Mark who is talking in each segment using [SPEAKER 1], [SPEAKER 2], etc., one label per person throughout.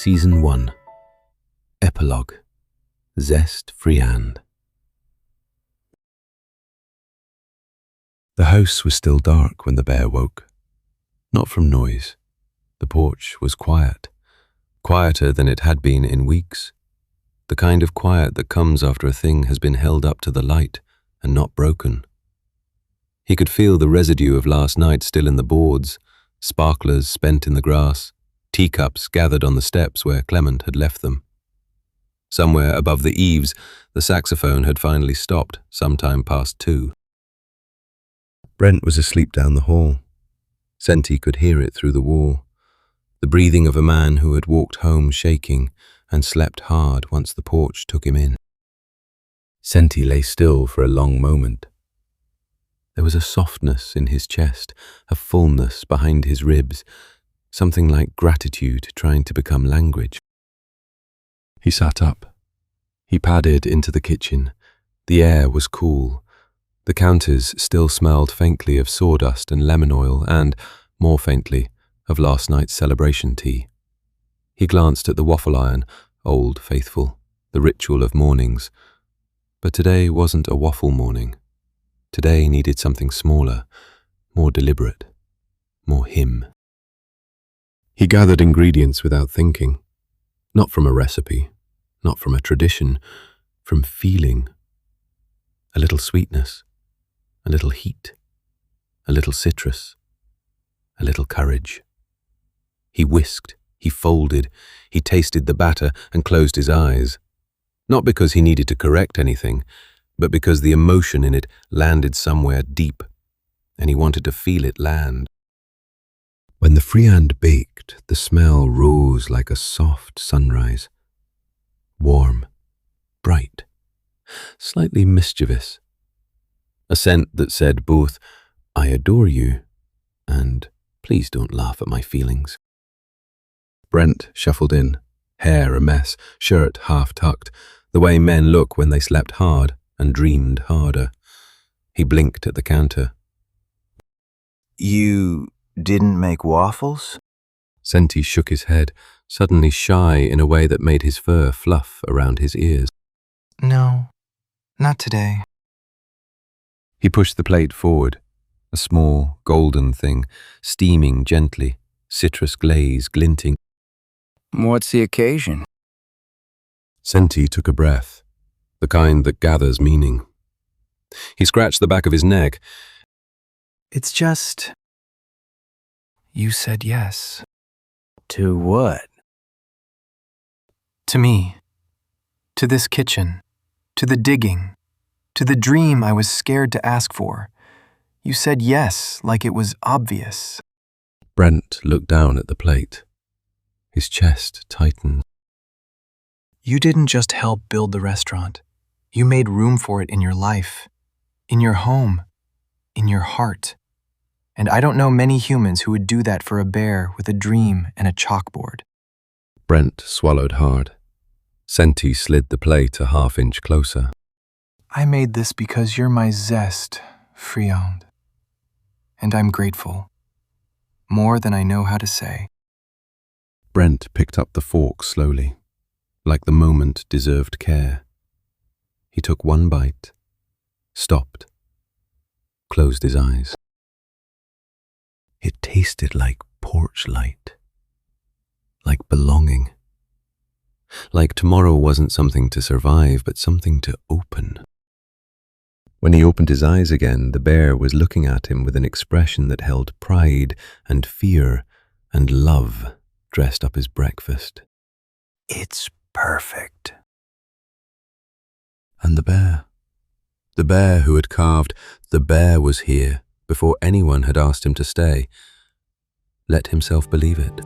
[SPEAKER 1] Season 1. Epilogue. Zest, Friand. The house was still dark when the bear woke. Not from noise. The porch was quiet. Quieter than it had been in weeks. The kind of quiet that comes after a thing has been held up to the light and not broken. He could feel the residue of last night still in the boards, sparklers spent in the grass, teacups gathered on the steps where Clement had left them. Somewhere above the eaves, the saxophone had finally stopped, sometime past 2. Brent was asleep down the hall. Senti could hear it through the wall, the breathing of a man who had walked home shaking and slept hard once the porch took him in. Senti lay still for a long moment. There was a softness in his chest, a fullness behind his ribs, something like gratitude trying to become language. He sat up. He padded into the kitchen. The air was cool. The counters still smelled faintly of sawdust and lemon oil and, more faintly, of last night's celebration tea. He glanced at the waffle iron, old faithful, the ritual of mornings. But today wasn't a waffle morning. Today needed something smaller, more deliberate, more him. He gathered ingredients without thinking, not from a recipe, not from a tradition, from feeling. A little sweetness, a little heat, a little citrus, a little courage. He whisked, he folded, he tasted the batter and closed his eyes. Not because he needed to correct anything, but because the emotion in it landed somewhere deep, and he wanted to feel it land. When the Friand baked, the smell rose like a soft sunrise. Warm, bright, slightly mischievous. A scent that said both, "I adore you," and "Please don't laugh at my feelings." Brent shuffled in, hair a mess, shirt half tucked, the way men look when they slept hard and dreamed harder. He blinked at the counter.
[SPEAKER 2] "You didn't make waffles?"
[SPEAKER 1] Senti shook his head, suddenly shy in a way that made his fur fluff around his ears.
[SPEAKER 2] "No, not today."
[SPEAKER 1] He pushed the plate forward, a small, golden thing, steaming gently, citrus-glazed glinting.
[SPEAKER 2] "What's the occasion?"
[SPEAKER 1] Senti took a breath, the kind that gathers meaning. He scratched the back of his neck.
[SPEAKER 2] "It's just... you said yes." "To what?" "To me. To this kitchen. To the digging. To the dream I was scared to ask for. You said yes, like it was obvious."
[SPEAKER 1] Brent looked down at the plate. His chest tightened.
[SPEAKER 2] "You didn't just help build the restaurant. You made room for it in your life, in your home, in your heart. And I don't know many humans who would do that for a bear with a dream and a chalkboard."
[SPEAKER 1] Brent swallowed hard. Senti slid the plate a half-inch closer.
[SPEAKER 2] "I made this because you're my Zest, Friand. And I'm grateful. More than I know how to say."
[SPEAKER 1] Brent picked up the fork slowly, like the moment deserved care. He took one bite, stopped, closed his eyes. It tasted like porch light, like belonging. Like tomorrow wasn't something to survive, but something to open. When he opened his eyes again, the bear was looking at him with an expression that held pride and fear and love dressed up as breakfast.
[SPEAKER 2] "It's perfect."
[SPEAKER 1] And the bear who had carved, the bear was here before anyone had asked him to stay. Let himself believe it.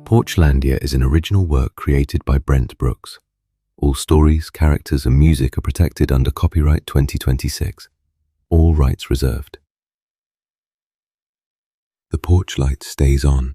[SPEAKER 1] Porchlandia is an original work created by Brent Brooks. All stories, characters, and music are protected under copyright 2026. All rights reserved. The porch light stays on,